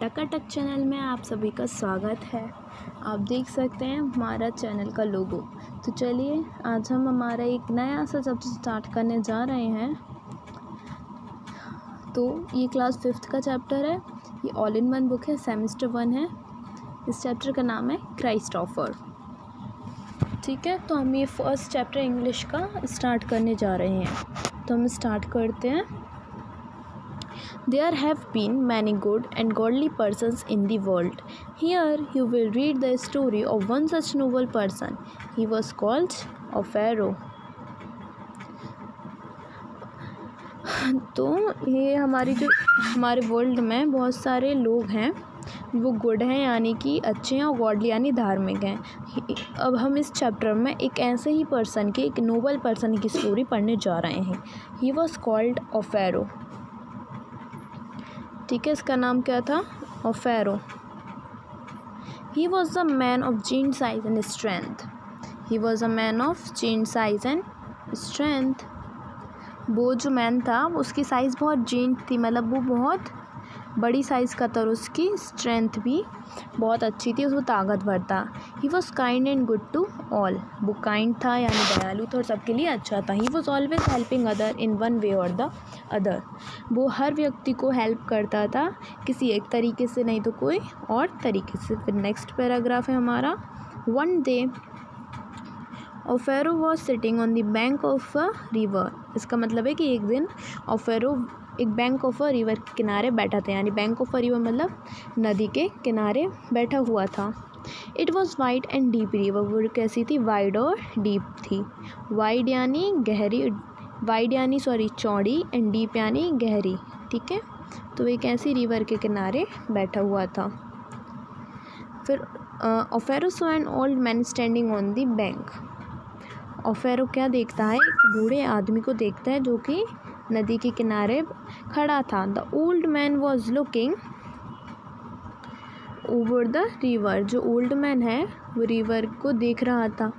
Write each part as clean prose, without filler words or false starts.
टकाटक channel में आप सभी का स्वागत है। आप देख सकते हैं हमारा चैनल का लोगो। तो चलिए आज हम हमारा एक नया सा चैप्टर स्टार्ट करने जा रहे हैं। तो ये क्लास 5th का चैप्टर है। ये ऑल इन वन बुक है, सेमेस्टर 1 है। इस चैप्टर का नाम है क्राइस्टोफर। ठीक है, तो हम ये फर्स्ट चैप्टर इंग्लिश का स्टार्ट करने जा रहे हैं। तो हम स्टार्ट करते हैं। There have been many good and godly persons in the world. Here you will read the story of one such noble person. He was called Pharaoh. तो ये हमारे वर्ल्ड में बहुत सारे लोग हैं, वो गुड हैं यानी कि अच्छे हैं, और गॉडली यानी धार्मिक हैं। अब हम इस चैप्टर में एक ऐसे ही पर्सन की, एक नोबल पर्सन की स्टोरी पढ़ने जा रहे हैं। He was called Ferro. ठीक है, इसका नाम क्या था? Ferro. He was a man of giant size and strength. He was a man of giant size and strength. वो जो मैन था उसकी साइज़ बहुत जेंट थी, मतलब वो बहुत बड़ी साइज़ का था, और उसकी स्ट्रेंथ भी बहुत अच्छी थी, उसको ताकतवर था। He was kind and good to all. वो काइंड था यानी दयालु था और सबके लिए अच्छा था। He was always helping other in one way और द अदर। वो हर व्यक्ति को हेल्प करता था, किसी एक तरीके से नहीं तो कोई और तरीके से। फिर नेक्स्ट पैराग्राफ है हमारा। One day Ferro was sitting on the bank of a river. इसका मतलब है कि एक दिन फेरो एक बैंक ऑफ अ रिवर के किनारे बैठा था, यानी बैंक ऑफ अ रिवर मतलब नदी के किनारे बैठा हुआ था। It was wide and deep river. वो कैसी थी? वाइड और डीप थी। वाइड यानी गहरी, चौड़ी, एंड डीप यानी गहरी। ठीक है, तो एक ऐसी रिवर के किनारे बैठा हुआ था। फिर Ferro saw an old man standing on the bank. Ferro क्या देखता है? एक बूढ़े आदमी को देखता है जो कि नदी के किनारे खड़ा था। The old man was looking over the river. जो ओल्ड मैन है वो रिवर को देख रहा था।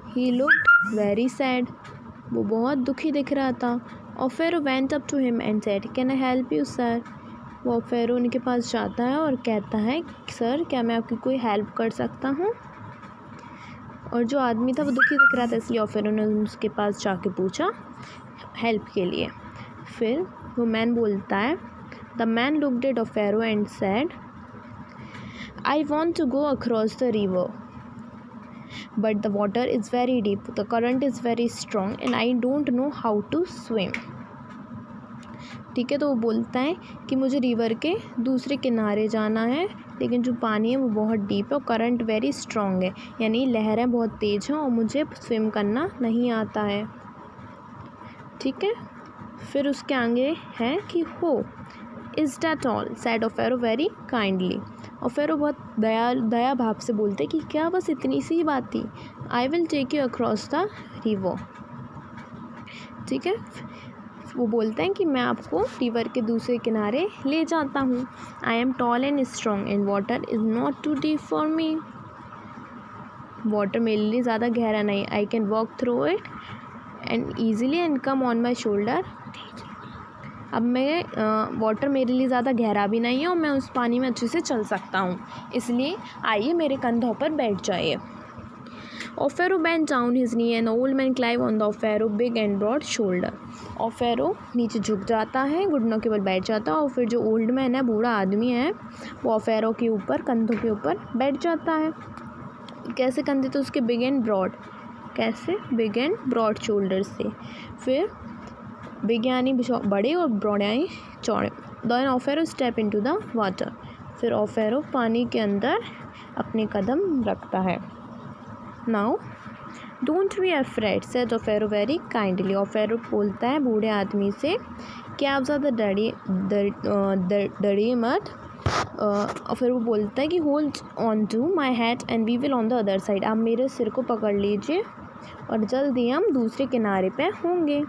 He looked very sad. वो बहुत दुखी दिख रहा था। Ferro went up to him and said, can I help you sir? वो फेरो उनके पास जाता है और कहता है, सर क्या मैं आपकी कोई हेल्प कर सकता हूँ? और जो आदमी था वो दुखी दिख रहा था, इसलिए फेरो ने उसके पास जाके पूछा हेल्प के लिए। फिर वो मैन बोलता है, the man looked at Ferro and said, I want to go across the river but the water is very deep, the current is very strong and I don't know how to swim. ठीक है, तो वो बोलता है कि मुझे river के दूसरे किनारे जाना है, लेकिन जो पानी है वो बहुत डीप है और करंट वेरी स्ट्रॉन्ग है, यानी लहरें बहुत तेज़ हैं और मुझे स्विम करना नहीं आता है। ठीक है, फिर उसके आगे है कि oh is that all said Ferro very kindly. और फेरो बहुत दया भाव से बोलते कि क्या बस इतनी सी ही बात थी? I will take you across the river. ठीक है, वो बोलते हैं कि मैं आपको रिवर के दूसरे किनारे ले जाता हूँ। I am tall and strong and water is not too deep for me. Water मेरे लिए ज़्यादा गहरा नहीं। I can walk through it and easily and come on my shoulder. अब मैं वाटर मेरे लिए ज़्यादा गहरा भी नहीं है और मैं उस पानी में अच्छे से चल सकता हूँ, इसलिए आइए मेरे कंधों पर बैठ जाइए। Ferro bent down his knee and old man क्लाइव on the Ferro big and broad shoulder. Ferro नीचे झुक जाता है, घुटनों के बल बैठ जाता है, और फिर जो ओल्ड मैन है, बूढ़ा आदमी है, वो फेरो के ऊपर, कंधों के ऊपर बैठ जाता है। कैसे कंधे? तो उसके बिग एंड ब्रॉड। कैसे? बिग एंड ब्रॉड शोल्डर से। फिर बिग यानी बड़े और ब्रॉड यानी चौड़े। Then Ferro step into the water. फिर फेरो पानी के अंदर अपने कदम रखता है। Now don't be afraid said Ferro very kindly. Ferro बोलता है बूढ़े आदमी से कि आप ज़्यादा डरिए मत। और फिर वो बोलता है कि hold on to my head and we will on the other side. आप मेरे सिर को पकड़ लीजिए और जल्दी हम दूसरे किनारे पे होंगे।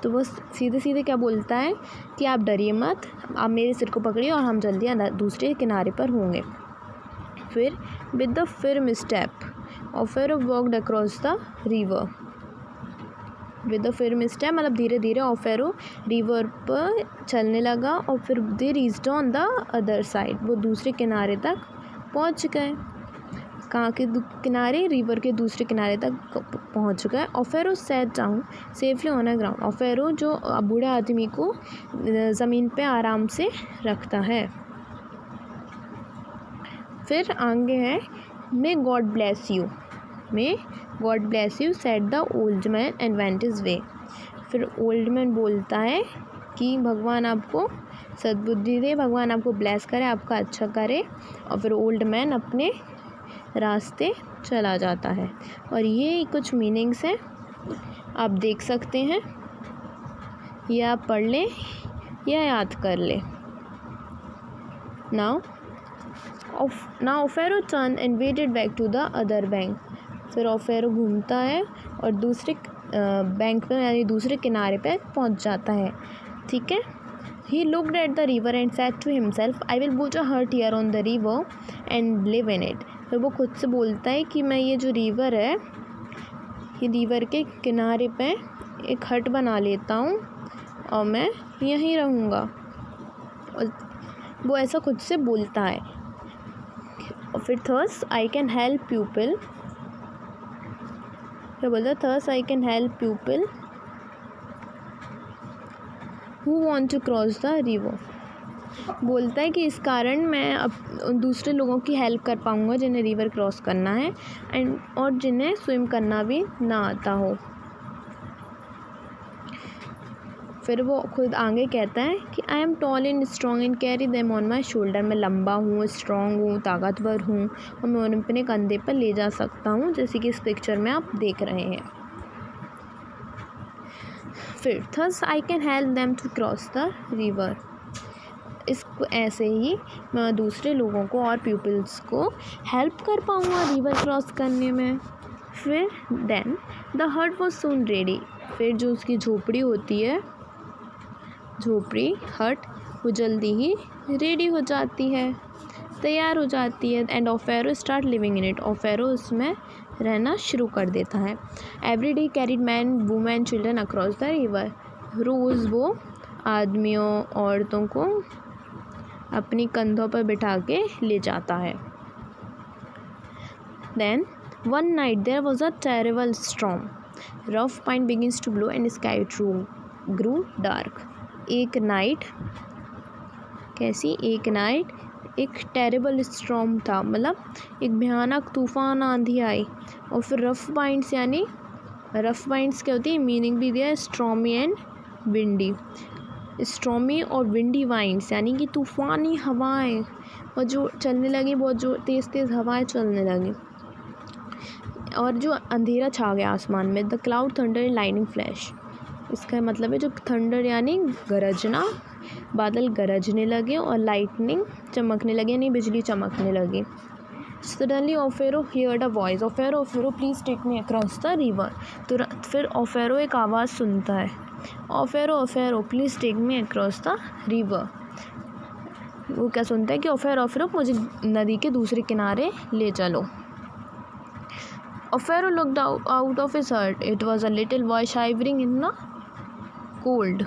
तो वो सीधे सीधे क्या बोलता है कि आप डरिए मत, आप मेरे सिर को पकड़िए और हम जल्दी दूसरे किनारे पर होंगे। फिर with the firm step Ferro walked across the river. With a firm step, मतलब धीरे धीरे ऑफेरो रिवर पर चलने लगा और फिर they reached on the other side, वो दूसरे किनारे तक पहुंच गए। कहाँ के किनारे? रिवर के दूसरे किनारे तक पहुंच गए। Offero sat down safely on a ground, Offero जो बूढ़े आदमी को ज़मीन पे आराम से रखता है। फिर आगे है may God bless you, may God bless you said the old man and went his way. फिर ओल्ड मैन बोलता है कि भगवान आपको सद्बुद्धि दे, भगवान आपको ब्लेस करे, आपका अच्छा करे। और फिर ओल्ड मैन अपने रास्ते चला जाता है। और ये कुछ मीनिंग्स हैं, आप देख सकते हैं, या आप पढ़ लें या याद कर लें। Now Offero turn and waded back to the other bank. फिर ऑफेरो घूमता है और दूसरे बैंक पे यानी दूसरे किनारे पे पहुंच जाता है। ठीक है। He looked at the river and said to himself, I will build a hut here on the river and live in it. फिर वो खुद से बोलता है कि मैं ये जो रिवर है, ये रिवर के किनारे पे एक हट बना लेता हूँ और मैं यहीं रहूँगा। और वो ऐसा खुद से बोलता है। और फिर thus I can help people, फिर बोलता thus I can help people who want to cross the river। बोलता है कि इस कारण मैं अब दूसरे लोगों की हेल्प कर पाऊँगा जिन्हें रिवर क्रॉस करना है और जिन्हें स्विम करना भी ना आता हो। फिर वो खुद आगे कहता है कि आई am tall and strong and carry them on my shoulder. मैं लंबा हूँ, स्ट्रॉन्ग हूँ, ताकतवर हूँ और मैं उन्हें अपने कंधे पर ले जा सकता हूँ, जैसे कि इस पिक्चर में आप देख रहे हैं। फिर thus I can help them to cross the river. इसको ऐसे ही मैं दूसरे लोगों को और पीपल्स को हेल्प कर पाऊँगा रिवर क्रॉस करने में। फिर देन द हट वॉज सून रेडी। फिर जो उसकी झोपड़ी होती है, झोपड़ी हट, वो जल्दी ही रेडी हो जाती है, तैयार हो जाती है। And Offero start living in it. Offero उसमें रहना शुरू कर देता है। Every day carried man women children across the river. रोज़ वो आदमियों औरतों को अपनी कंधों पर बिठा के ले जाता है। Then one night there was a terrible storm. Rough pine begins to blow and sky grew dark. एक नाइट, कैसी एक नाइट, एक टेरेबल स्टॉर्म था, मतलब एक भयानक तूफ़ान आंधी आई। और फिर रफ पाइंट्स, यानी रफ पाइंट्स क्या होती है, मीनिंग भी दिया है, स्ट्रॉमी एंड विंडी। स्ट्रॉमी और विंडी वाइंड्स यानी कि तूफ़ानी हवाएं, और जो चलने लगी, बहुत जो तेज़ तेज़ हवाएं चलने लगी। और जो अंधेरा छा गया आसमान में। The cloud thunder lining flash. इसका मतलब है जो थंडर यानी गरजना, बादल गरजने लगे और लाइटनिंग चमकने लगे, यानी बिजली चमकने लगी। Suddenly Offero heard a voice, Offero please take me across the river. तुरंत फिर ऑफेरो एक आवाज़ सुनता है, Offero please take me across the river. वो क्या सुनता है कि ऑफेरो मुझे नदी के दूसरे किनारे ले चलो। Offero looked out of his hut. It was a little boy shivering in the cold.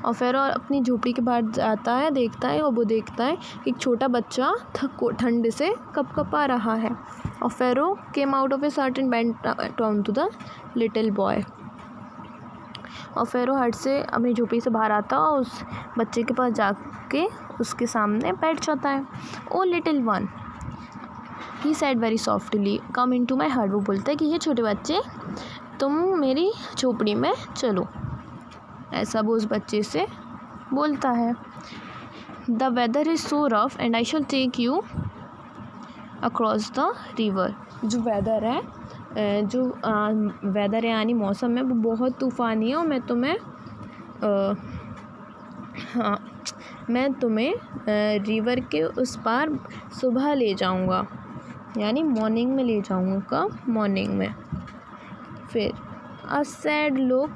Offero अपनी झोपड़ी के बाहर जाता है, देखता है, और वो देखता है एक छोटा बच्चा ठंड से कपकपा रहा है। Offero came out of his hut and bent down to the little boy. Offero hut से अपनी झोपड़ी से बाहर आता है और उस बच्चे के पास जाके उसके सामने बैठ जाता है। Oh little one, he said very softly, come in to my hut. वो बोलता है कि ये छोटे बच्चे, तुम मेरी झोपड़ी में चलो, ऐसा वो उस बच्चे से बोलता है। The weather is so rough and I shall take you across the river. जो वेदर है, वेदर है यानी मौसम है, वो बहुत तूफ़ानी है और मैं तुम्हें रिवर के उस पार सुबह ले जाऊंगा, यानी मॉर्निंग में ले जाऊंगा, मॉर्निंग में। फिर a sad look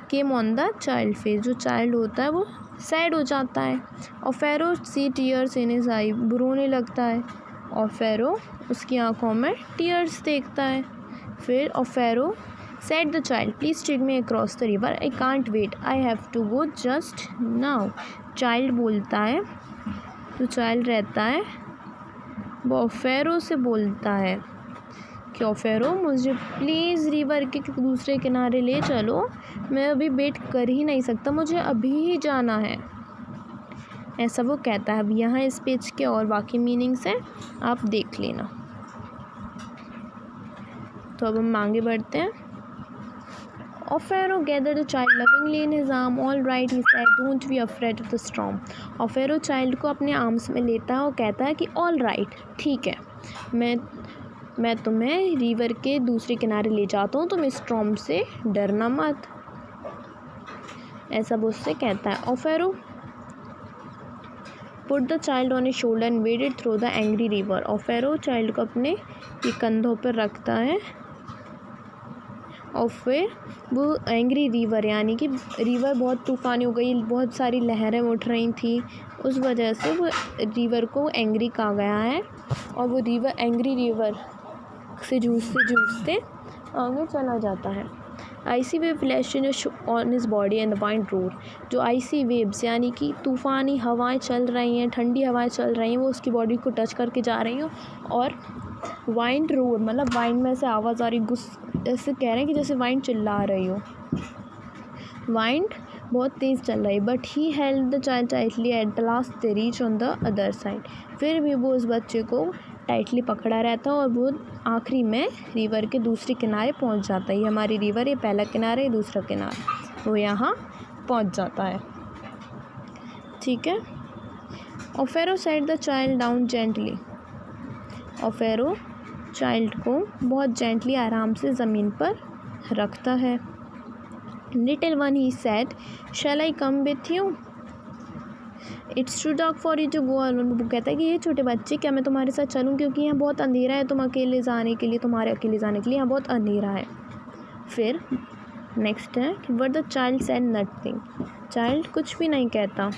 came on the child face. जो चाइल्ड होता है वो सैड हो जाता है। और फेरो सी टीयर्स इन हिज आई, रोने लगता है। और फेरो उसकी आंखों में टीयर्स देखता है। फिर ऑफेरो said the child, please take me across the river, I can't wait, I have to go just now. Child बोलता है, जो चाइल्ड रहता है वो ऑफेरो से बोलता है कि ऑफेरो मुझे प्लीज़ रिवर के दूसरे किनारे ले चलो, मैं अभी वेट कर ही नहीं सकता, मुझे अभी ही जाना है, ऐसा वो कहता है। अब यहाँ इस पेज के और बाकी मीनिंग्स हैं, आप देख लेना। तो अब हम आगे बढ़ते हैं। Ofero gathered the child lovingly in his arm. All right, he said, don't be afraid of the storm. Ofero child को अपने आर्म्स में लेता है और कहता है कि all right, ठीक है, मैं तुम्हें रिवर के दूसरे किनारे ले जाता हूँ, तुम स्टॉर्म से डरना मत, ऐसा वो उससे कहता है। Ofero put the child on his shoulder and waded through the angry river. Ofero child को अपने ये कंधों पर रखता है और फिर वो एंग्री रिवर, यानी कि रिवर बहुत तूफ़ानी हो गई, बहुत सारी लहरें उठ रही थी, उस वजह से वो रिवर को एंग्री कहा गया है। और वो रिवर एंग्री रिवर से जूझते आगे चला जाता है। Icy wave lashing on his body and the wind roared. जो आइसी वेव्स यानी कि तूफ़ानी हवाएं चल रही हैं, ठंडी हवाएं चल रही हैं, वो उसकी बॉडी को टच करके जा रही हैं। और वाइंड रोड मतलब वाइंड में से आवाज़ आ रही, ऐसे कह रहे हैं कि जैसे वाइंड चिल्ला रही हो, वाइंड बहुत तेज़ चल रही है। But he held the child tightly, at the last they reach on the other side. फिर भी वो उस बच्चे को टाइटली पकड़ा रहता है और वो आखिरी में रिवर के दूसरे किनारे पहुंच जाता है। ये हमारी रिवर, ये पहला किनारा, ये दूसरा किनारा, वो यहाँ पहुंच जाता है, ठीक है। Offero set the child down gently. Offero child को बहुत जेंटली आराम से ज़मीन पर रखता है। Little one he said, shall I come with you, it's too dark for you to go alone. वो कहता है कि ये छोटे बच्चे, क्या मैं तुम्हारे साथ चलूँ, क्योंकि यहाँ बहुत अंधेरा है, तुम्हारे अकेले जाने के लिए यहाँ बहुत अंधेरा है। फिर नेक्स्ट है कि but the child said nothing, child कुछ भी नहीं कहता।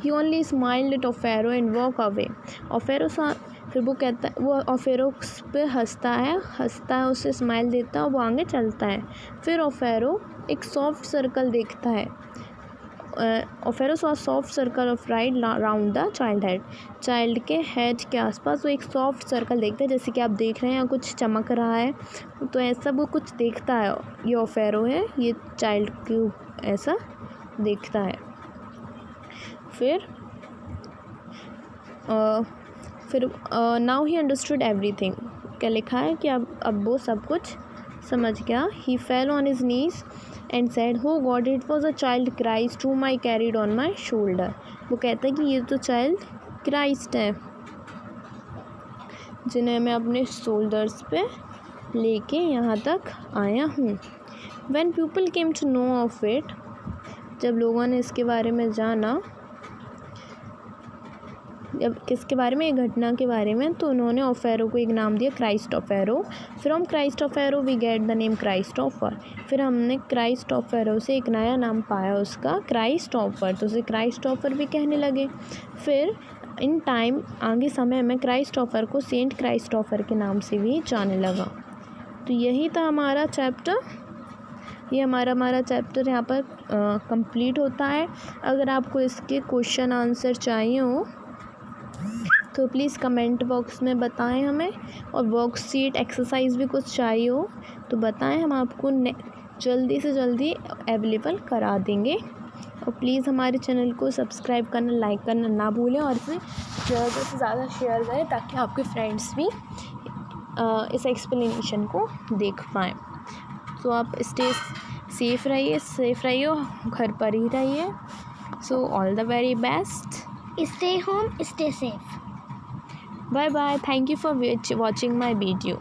He only smiled at Offero and walk away. Offero फिर वो कहता है, वो ऑफेरो पे हंसता है, उसे स्माइल देता है और वो आगे चलता है। फिर ऑफेरो एक सॉफ्ट सर्कल देखता है। Offero saw soft circle of light round the child head. Child के हेड के आसपास वो एक सॉफ्ट सर्कल देखता है, जैसे कि आप देख रहे हैं कुछ चमक रहा है, तो ऐसा वो कुछ देखता है। ये ऑफेरो है, ये चाइल्ड को ऐसा देखता है। फिर नाउ ही अंडरस्टूड एवरीथिंग, क्या लिखा है कि अब वो सब कुछ समझ गया। He fell on his knees and said, oh God, it was a child Christ whom I carried on my shoulder। वो कहता है कि ये तो चाइल्ड क्राइस्ट है जिन्हें मैं अपने शोल्डर्स पे लेके यहाँ तक आया हूँ। When people came to know of it, जब लोगों ने इसके बारे में जाना, जब किसके बारे में, एक घटना के बारे में, तो उन्होंने ऑफेरो को एक नाम दिया, Christ Offero. From Christ Offero we get the name Christopher. फिर हमने क्राइस्ट ऑफेरो से एक नया नाम पाया उसका, क्राइस्ट ऑफर, तो उसे क्राइस्ट ऑफर भी कहने लगे। फिर इन टाइम आगे समय में क्राइस्ट ऑफर को सेंट क्राइस्ट ऑफर के नाम से भी जाने लगा। तो यही था हमारा चैप्टर, ये हमारा चैप्टर यहाँ पर कंप्लीट होता है। अगर आपको इसके क्वेश्चन आंसर चाहिए हो तो प्लीज़ कमेंट बॉक्स में बताएं हमें, और वर्कशीट एक्सरसाइज भी कुछ चाहिए हो तो बताएं, हम आपको जल्दी से जल्दी अवेलेबल करा देंगे। और प्लीज़ हमारे चैनल को सब्सक्राइब करना, लाइक करना ना भूलें, और इसे ज़्यादा से ज़्यादा शेयर करें ताकि आपके फ्रेंड्स भी इस एक्सप्लेनेशन को देख पाएँ। तो आप सेफ रहिए, घर पर ही रहिए। So all the very best, stay home, stay safe. Bye bye. Thank you for watching my video.